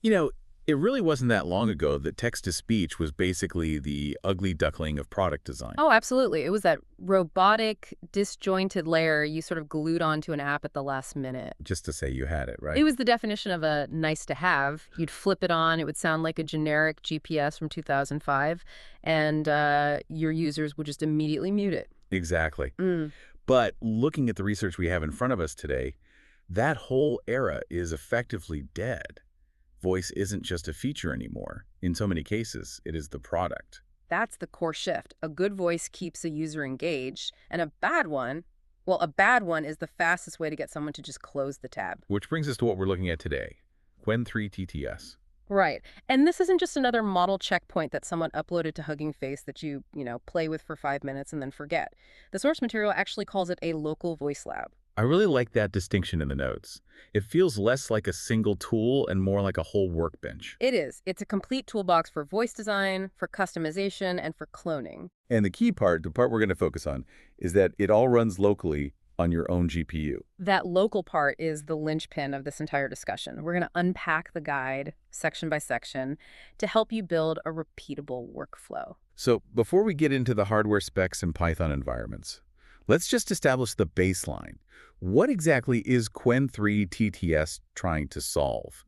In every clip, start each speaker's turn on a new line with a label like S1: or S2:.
S1: You know, it really wasn't that long ago that text-to-speech was basically the ugly duckling of product design.
S2: Oh, absolutely. It was that robotic, disjointed layer you sort of glued onto an app at the last minute.
S1: Just to say you had it, right?
S2: It was the definition of a nice to have. You'd flip it on, it would sound like a generic GPS from 2005, and your users would just immediately mute it.
S1: Exactly.
S2: Mm.
S1: But looking at the research we have in front of us today, that whole era is effectively dead. Voice isn't just a feature anymore. In so many cases, it is the product.
S2: That's the core shift. A good voice keeps a user engaged, and a bad one, well, a bad one is the fastest way to get someone to just close the tab.
S1: Which brings us to what we're looking at today, Qwen3-TTS.
S2: Right. And this isn't just another model checkpoint that someone uploaded to Hugging Face that you play with for 5 minutes and then forget. The source material actually calls it a local voice lab.
S1: I really like that distinction in the notes. It feels less like a single tool and more like a whole workbench.
S2: It is. It's a complete toolbox for voice design, for customization, and for cloning.
S1: And the key part, the part we're going to focus on, is that it all runs locally on your own GPU.
S2: That local part is the linchpin of this entire discussion. We're going to unpack the guide section by section to help you build a repeatable workflow.
S1: So before we get into the hardware specs and Python environments, let's just establish the baseline. What exactly is Qwen3-TTS trying to solve?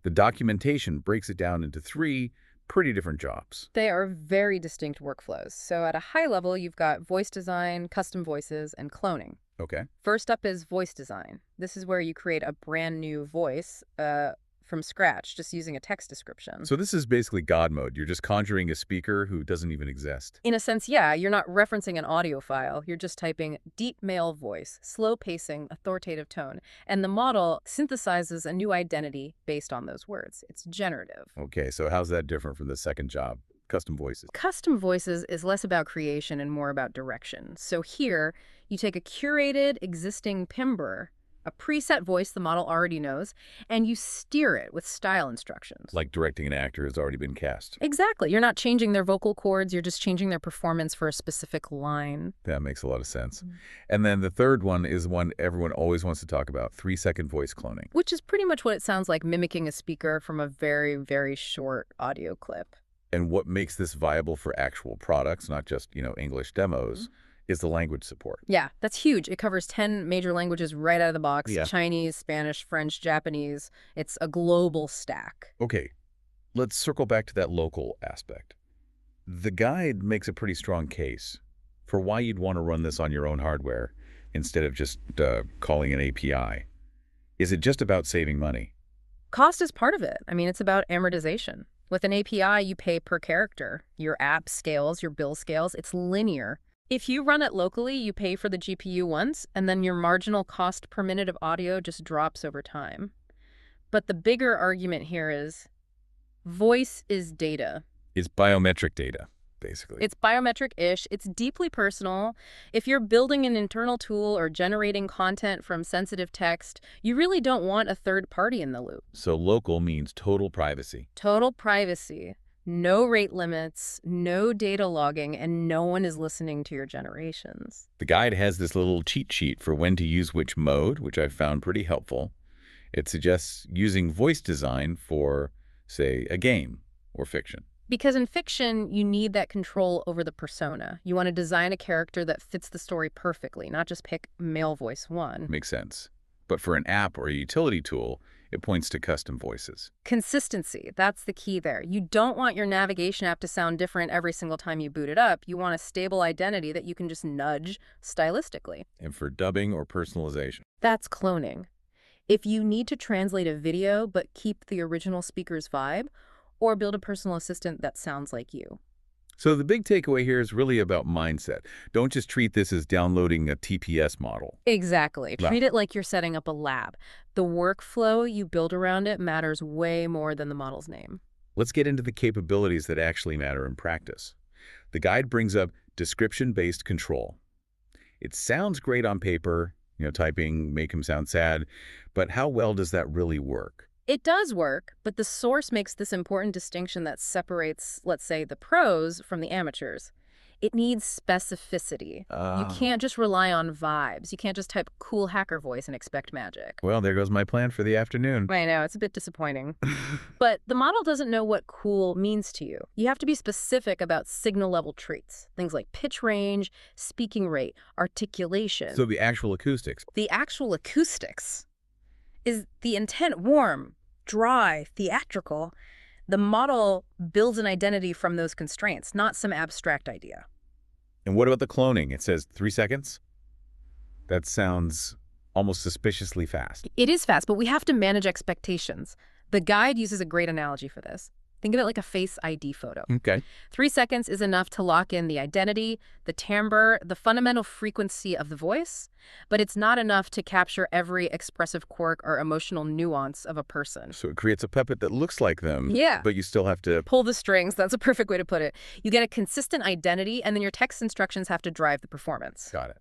S1: The documentation breaks it down into 3 pretty different jobs.
S2: They are very distinct workflows. So at a high level, you've got voice design, custom voices, and cloning.
S1: Okay.
S2: First up is voice design. This is where you create a brand new voice from scratch, just using a text description.
S1: So this is basically God mode. You're just conjuring a speaker who doesn't even exist.
S2: In a sense, yeah, you're not referencing an audio file. You're just typing deep male voice, slow pacing, authoritative tone. And the model synthesizes a new identity based on those words. It's generative.
S1: Okay, so how's that different from the second job, custom voices?
S2: Custom voices is less about creation and more about direction. So here, you take a curated existing timbre, a preset voice the model already knows, and you steer it with style instructions.
S1: Like directing an actor who's already been cast.
S2: Exactly. You're not changing their vocal cords, you're just changing their performance for a specific line.
S1: That makes a lot of sense. And then the third one is one everyone always wants to talk about, 3-second voice cloning.
S2: Which is pretty much what it sounds like, mimicking a speaker from a very, very short audio clip.
S1: And what makes this viable for actual products, not just, English demos, is the language support.
S2: Yeah, that's huge. It covers 10 major languages right out of the box.
S1: Yeah.
S2: Chinese, Spanish, French, Japanese. It's a global stack.
S1: Okay, let's circle back to that local aspect. The guide makes a pretty strong case for why you'd want to run this on your own hardware instead of just calling an API. Is it just about saving money?
S2: Cost is part of it. I mean, it's about amortization. With an API, you pay per character. Your app scales, your bill scales. It's linear. If you run it locally, you pay for the GPU once, and then your marginal cost per minute of audio just drops over time. But the bigger argument here is voice is data.
S1: It's biometric data, basically.
S2: It's biometric-ish. It's deeply personal. If you're building an internal tool or generating content from sensitive text, you really don't want a third party in the loop.
S1: So local means total privacy.
S2: Total privacy. No rate limits, no data logging, and no one is listening to your generations.
S1: The guide has this little cheat sheet for when to use which mode, which I found pretty helpful. It suggests using voice design for, say, a game or fiction.
S2: Because in fiction, you need that control over the persona. You want to design a character that fits the story perfectly, not just pick male voice 1.
S1: Makes sense. But for an app or a utility tool, it points to custom voices.
S2: Consistency, that's the key there. You don't want your navigation app to sound different every single time you boot it up. You want a stable identity that you can just nudge stylistically.
S1: And for dubbing or personalization.
S2: That's cloning. If you need to translate a video but keep the original speaker's vibe, or build a personal assistant that sounds like you.
S1: So the big takeaway here is really about mindset. Don't just treat this as downloading a TPS model.
S2: Exactly.
S1: Lab.
S2: Treat it like you're setting up a lab. The workflow you build around it matters way more than the model's name.
S1: Let's get into the capabilities that actually matter in practice. The guide brings up description-based control. It sounds great on paper, typing, make him sound sad, but how well does that really work?
S2: It does work, but the source makes this important distinction that separates, let's say, the pros from the amateurs. It needs specificity. You can't just rely on vibes. You can't just type cool hacker voice and expect magic.
S1: Well, there goes my plan for the afternoon.
S2: I know, it's a bit disappointing. But the model doesn't know what cool means to you. You have to be specific about signal level traits. Things like pitch range, speaking rate, articulation.
S1: So the actual acoustics.
S2: The actual acoustics. Is the intent warm, dry, theatrical? The model builds an identity from those constraints, not some abstract idea.
S1: And what about the cloning? It says 3 seconds? That sounds almost suspiciously fast.
S2: It is fast, but we have to manage expectations. The guide uses a great analogy for this. Think of it like a Face ID photo.
S1: Okay.
S2: 3 seconds is enough to lock in the identity, the timbre, the fundamental frequency of the voice, but it's not enough to capture every expressive quirk or emotional nuance of a person.
S1: So it creates a puppet that looks like them.
S2: Yeah.
S1: But you still have to
S2: Pull the strings. That's a perfect way to put it. You get a consistent identity, and then your text instructions have to drive the performance.
S1: Got it.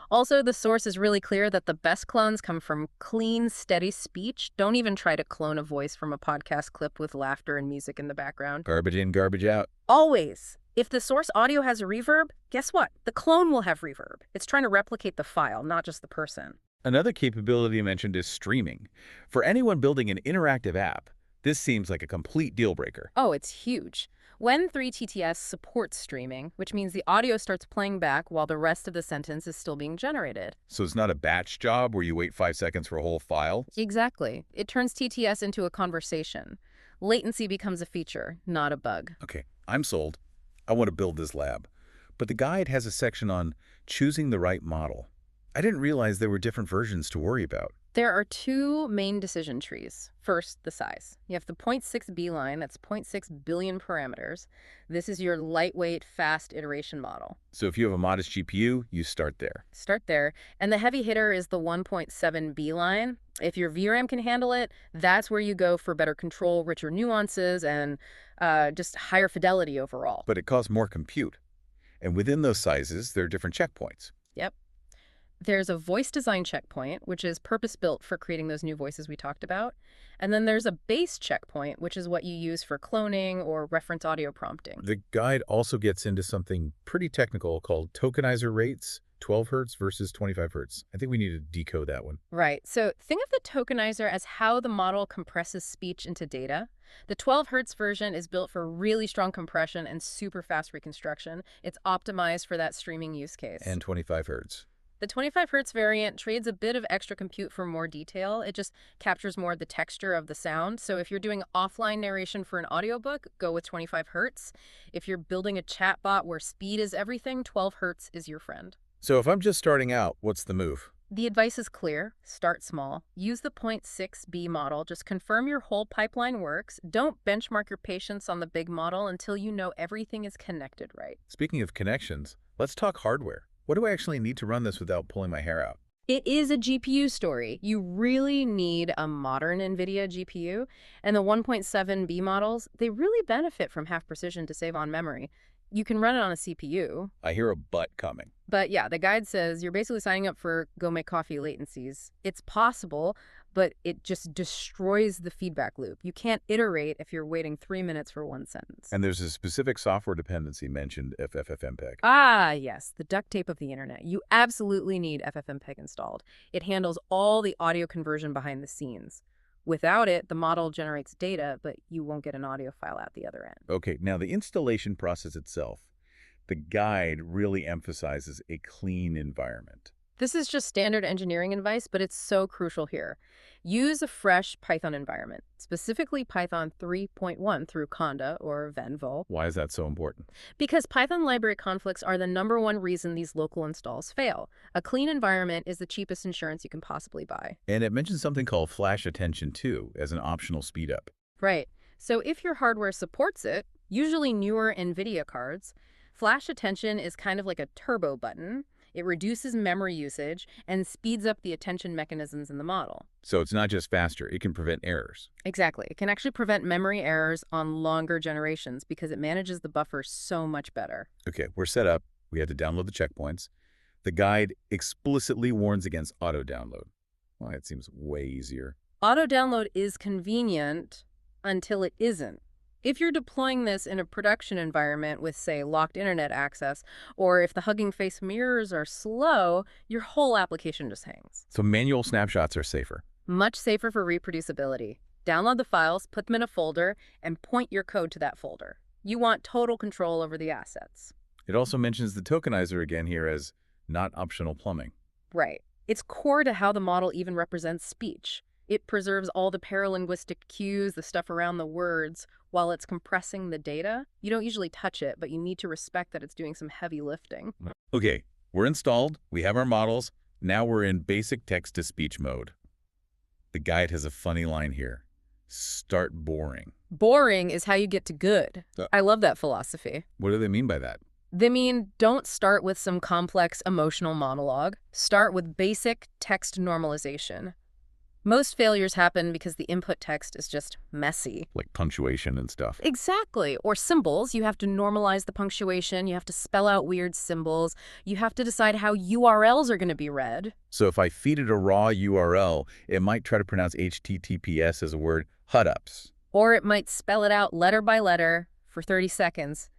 S2: Also, the source is really clear that the best clones come from clean, steady speech. Don't even try to clone a voice from a podcast clip with laughter and music in the background.
S1: Garbage in, garbage out.
S2: Always. If the source audio has a reverb, guess what? The clone will have reverb. It's trying to replicate the file, not just the person.
S1: Another capability mentioned is streaming. For anyone building an interactive app, this seems like a complete deal breaker.
S2: Oh, it's huge. Qwen3-TTS supports streaming, which means the audio starts playing back while the rest of the sentence is still being generated.
S1: So it's not a batch job where you wait 5 seconds for a whole file?
S2: Exactly. It turns TTS into a conversation. Latency becomes a feature, not a bug.
S1: Okay, I'm sold. I want to build this lab. But the guide has a section on choosing the right model. I didn't realize there were different versions to worry about.
S2: There are 2 main decision trees. First, the size. You have the 0.6B line, that's 0.6 billion parameters. This is your lightweight, fast iteration model.
S1: So if you have a modest GPU, you start there.
S2: Start there. And the heavy hitter is the 1.7B line. If your VRAM can handle it, that's where you go for better control, richer nuances, and just higher fidelity overall.
S1: But it costs more compute. And within those sizes, there are different checkpoints.
S2: Yep. There's a voice design checkpoint, which is purpose-built for creating those new voices we talked about. And then there's a base checkpoint, which is what you use for cloning or reference audio prompting.
S1: The guide also gets into something pretty technical called tokenizer rates, 12 hertz versus 25 hertz. I think we need to decode that one.
S2: Right. So think of the tokenizer as how the model compresses speech into data. The 12 hertz version is built for really strong compression and super fast reconstruction. It's optimized for that streaming use case.
S1: And 25 hertz.
S2: The 25 hertz variant trades a bit of extra compute for more detail. It just captures more of the texture of the sound. So if you're doing offline narration for an audiobook, go with 25 hertz. If you're building a chatbot where speed is everything, 12 hertz is your friend.
S1: So if I'm just starting out, what's the move?
S2: The advice is clear. Start small. Use the 0.6B model. Just confirm your whole pipeline works. Don't benchmark your patience on the big model until you know everything is connected right.
S1: Speaking of connections, let's talk hardware. What do I actually need to run this without pulling my hair out?
S2: It is a GPU story. You really need a modern NVIDIA GPU, and the 1.7B models, they really benefit from half precision to save on memory. You can run it on a CPU.
S1: I hear a but coming.
S2: But yeah, the guide says you're basically signing up for go make coffee latencies. It's possible, but it just destroys the feedback loop. You can't iterate if you're waiting 3 minutes for one sentence.
S1: And there's a specific software dependency mentioned, FFmpeg.
S2: Ah, yes, the duct tape of the internet. You absolutely need FFmpeg installed. It handles all the audio conversion behind the scenes. Without it, the model generates data, but you won't get an audio file out the other end.
S1: Okay, now the installation process itself. The guide really emphasizes a clean environment.
S2: This is just standard engineering advice, but it's so crucial here. Use a fresh Python environment, specifically Python 3.1 through Conda or Venvo.
S1: Why is that so important?
S2: Because Python library conflicts are the #1 reason these local installs fail. A clean environment is the cheapest insurance you can possibly buy.
S1: And it mentions something called flash attention too, as an optional speedup.
S2: Right. So if your hardware supports it, usually newer NVIDIA cards, flash attention is kind of like a turbo button. It reduces memory usage and speeds up the attention mechanisms in the model.
S1: So it's not just faster, it can prevent errors.
S2: Exactly. It can actually prevent memory errors on longer generations because it manages the buffer so much better.
S1: Okay, we're set up. We had to download the checkpoints. The guide explicitly warns against auto-download. Well, it seems way easier.
S2: Auto-download is convenient until it isn't. If you're deploying this in a production environment with, say, locked internet access, or if the Hugging Face mirrors are slow, your whole application just hangs.
S1: So manual snapshots are safer.
S2: Much safer for reproducibility. Download the files, put them in a folder, and point your code to that folder. You want total control over the assets.
S1: It also mentions the tokenizer again here as not optional plumbing.
S2: Right. It's core to how the model even represents speech. It preserves all the paralinguistic cues, the stuff around the words, while it's compressing the data. You don't usually touch it, but you need to respect that it's doing some heavy lifting.
S1: Okay, we're installed, we have our models, now we're in basic text-to-speech mode. The guide has a funny line here. Start boring.
S2: Boring is how you get to good. I love that philosophy.
S1: What do they mean by that?
S2: They mean don't start with some complex emotional monologue. Start with basic text normalization. Most failures happen because the input text is just messy.
S1: Like punctuation and stuff.
S2: Exactly. Or symbols. You have to normalize the punctuation. You have to spell out weird symbols. You have to decide how URLs are going to be read.
S1: So if I feed it a raw URL, it might try to pronounce HTTPS as a word, HUDups.
S2: Or it might spell it out letter by letter for 30 seconds.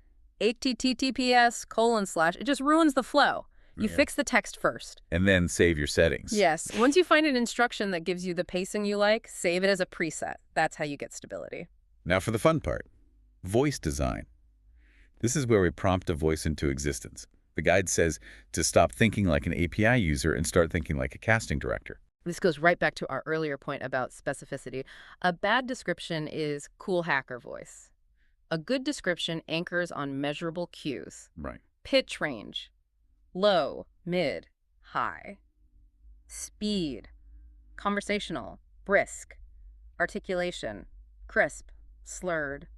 S2: HTTPS:/. It just ruins the flow. You fix the text first.
S1: And then save your settings.
S2: Yes. Once you find an instruction that gives you the pacing you like, save it as a preset. That's how you get stability.
S1: Now for the fun part. Voice design. This is where we prompt a voice into existence. The guide says to stop thinking like an API user and start thinking like a casting director.
S2: This goes right back to our earlier point about specificity. A bad description is cool hacker voice. A good description anchors on measurable cues.
S1: Right.
S2: Pitch range. Low, mid, high. Speed, conversational, brisk. Articulation, crisp, slurred.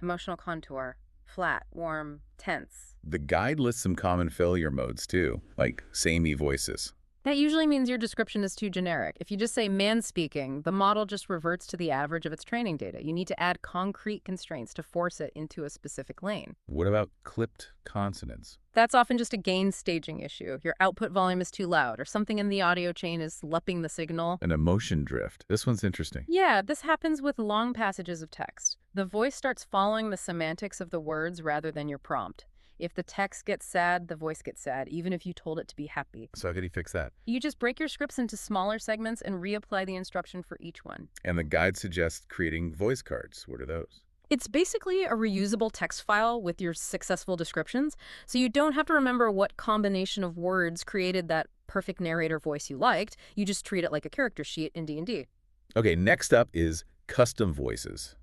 S2: Emotional contour, flat, warm, tense.
S1: The guide lists some common failure modes too, like samey voices.
S2: That usually means your description is too generic. If you just say man speaking, the model just reverts to the average of its training data. You need to add concrete constraints to force it into a specific lane.
S1: What about clipped consonants?
S2: That's often just a gain staging issue. Your output volume is too loud, or something in the audio chain is lumping the signal.
S1: An emotion drift. This one's interesting.
S2: Yeah, this happens with long passages of text. The voice starts following the semantics of the words rather than your prompt. If the text gets sad, the voice gets sad, even if you told it to be happy.
S1: So how could he fix that?
S2: You just break your scripts into smaller segments and reapply the instruction for each one.
S1: And the guide suggests creating voice cards. What are those?
S2: It's basically a reusable text file with your successful descriptions, so you don't have to remember what combination of words created that perfect narrator voice you liked. You just treat it like a character sheet in D&D.
S1: Okay, next up is custom voices.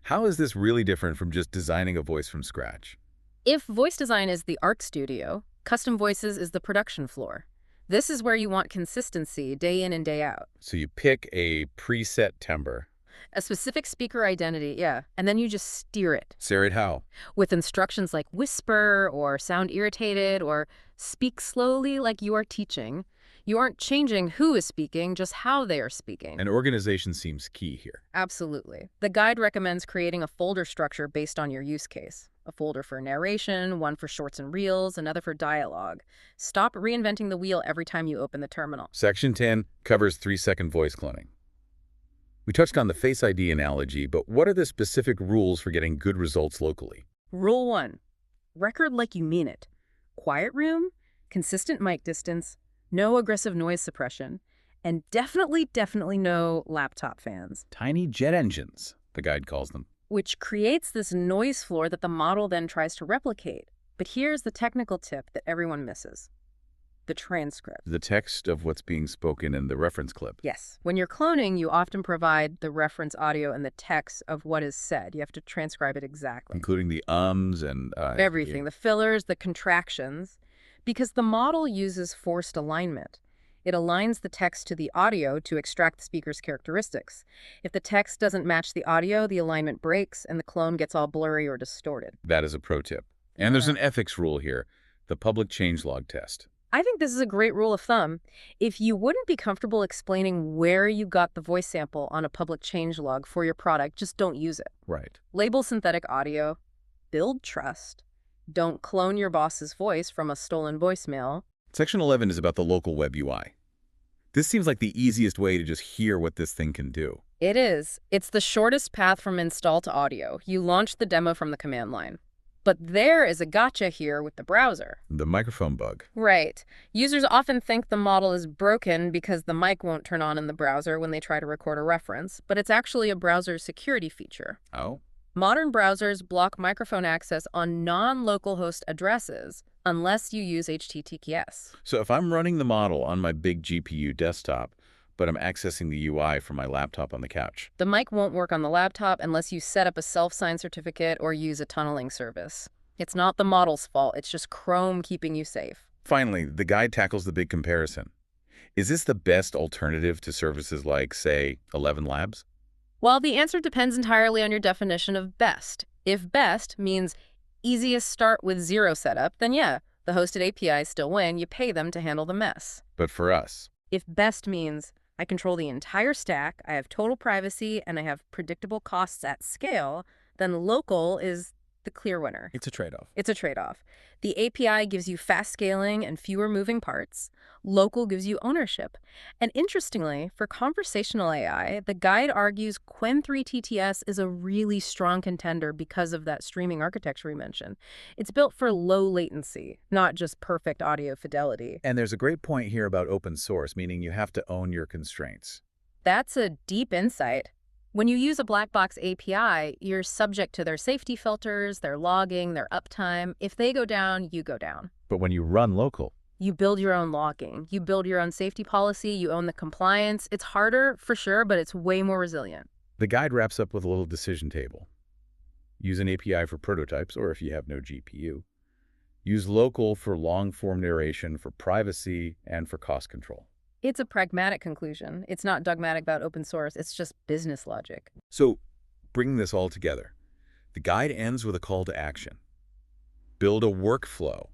S1: How is this really different from just designing a voice from scratch?
S2: If voice design is the art studio, custom voices is the production floor. This is where you want consistency day in and day out.
S1: So you pick a preset timbre.
S2: A specific speaker identity, yeah, and then you just steer it.
S1: Steer it how?
S2: With instructions like whisper or sound irritated or speak slowly like you are teaching. You aren't changing who is speaking, just how they are speaking.
S1: And organization seems key here.
S2: Absolutely. The guide recommends creating a folder structure based on your use case. A folder for narration, one for shorts and reels, another for dialogue. Stop reinventing the wheel every time you open the terminal.
S1: Section 10 covers 3-second voice cloning. We touched on the Face ID analogy, but what are the specific rules for getting good results locally?
S2: Rule 1. Record like you mean it. Quiet room, consistent mic distance, no aggressive noise suppression, and definitely no laptop fans.
S1: Tiny jet engines, the guide calls them.
S2: Which creates this noise floor that the model then tries to replicate. But here's the technical tip that everyone misses. The transcript.
S1: The text of what's being spoken in the reference clip.
S2: Yes. When you're cloning, you often provide the reference audio and the text of what is said. You have to transcribe it exactly.
S1: Including the ums and...
S2: everything. The fillers, the contractions. Because the model uses forced alignment. It aligns the text to the audio to extract the speaker's characteristics. If the text doesn't match the audio, the alignment breaks and the clone gets all blurry or distorted.
S1: That is a pro tip. And there's an ethics rule here, the public changelog test.
S2: I think this is a great rule of thumb. If you wouldn't be comfortable explaining where you got the voice sample on a public changelog for your product, just don't use it.
S1: Right.
S2: Label synthetic audio. Build trust. Don't clone your boss's voice from a stolen voicemail.
S1: Section 11 is about the local web UI. This seems like the easiest way to just hear what this thing can do.
S2: It is. It's the shortest path from install to audio. You launch the demo from the command line. But there is a gotcha here with the browser.
S1: The microphone bug.
S2: Right. Users often think the model is broken because the mic won't turn on in the browser when they try to record a reference, but it's actually a browser security feature.
S1: Oh?
S2: Modern browsers block microphone access on non-local host addresses unless you use HTTPS.
S1: So if I'm running the model on my big GPU desktop, but I'm accessing the UI from my laptop on the couch,
S2: The mic won't work on the laptop unless you set up a self-signed certificate or use a tunneling service. It's not the model's fault, it's just Chrome keeping you safe.
S1: finally, the guide tackles the big comparison. Is this the best alternative to services like, say, 11 Labs?
S2: Well, the answer depends entirely on your definition of best. If best means easiest start with zero setup, then yeah, the hosted APIs still win. You pay them to handle the mess.
S1: But for us,
S2: If best means I control the entire stack, I have total privacy, and I have predictable costs at scale, then local is the clear winner.
S1: it's a trade-off.
S2: It's a trade-off. The API gives you fast scaling and fewer moving parts. Local gives you ownership. And interestingly, for conversational AI, the guide argues Qwen3-TTS is a really strong contender because of that streaming architecture we mentioned. It's built for low latency, not just perfect audio fidelity.
S1: And there's a great point here about open source, meaning you have to own your constraints.
S2: That's a deep insight. When you use a black box API, you're subject to their safety filters, their logging, their uptime. If they go down, you go down.
S1: But when you run local,
S2: You build your own logging. You build your own safety policy. You own the compliance. It's harder, for sure, but it's way more resilient.
S1: the guide wraps up with a little decision table. Use an API for prototypes, or if you have no GPU. Use local for long-form narration, for privacy, and for cost control.
S2: It's a pragmatic conclusion. It's not dogmatic about open source. It's just business logic.
S1: So, bringing this all together, the guide ends with a call to action. Build a workflow,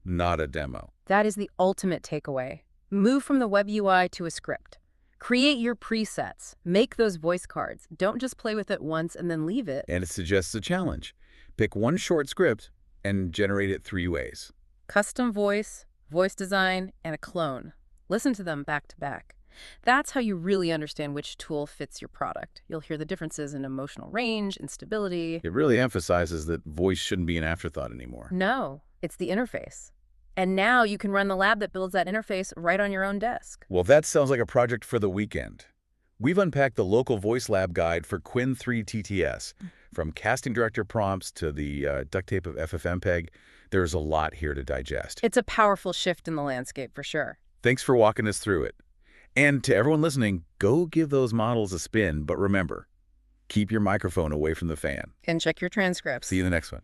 S1: not a demo.
S2: That is the ultimate takeaway. Move from the web UI to a script. Create your presets. Make those voice cards. Don't just play with it once and then leave it.
S1: And it suggests a challenge. Pick one short script and generate it 3 ways.
S2: Custom voice, voice design, and a clone. Listen to them back to back. That's how you really understand which tool fits your product. You'll hear the differences in emotional range and stability.
S1: It really emphasizes that voice shouldn't be an afterthought anymore.
S2: No, it's the interface. And now you can run the lab that builds that interface right on your own desk.
S1: Well, that sounds like a project for the weekend. We've unpacked the local voice lab guide for Qwen3-TTS. From casting director prompts to the duct tape of FFmpeg, there's a lot here to digest.
S2: It's a powerful shift in the landscape for sure.
S1: Thanks for walking us through it. And to everyone listening, go give those models a spin, but remember, keep your microphone away from the fan.
S2: And check your transcripts.
S1: See you in the next one.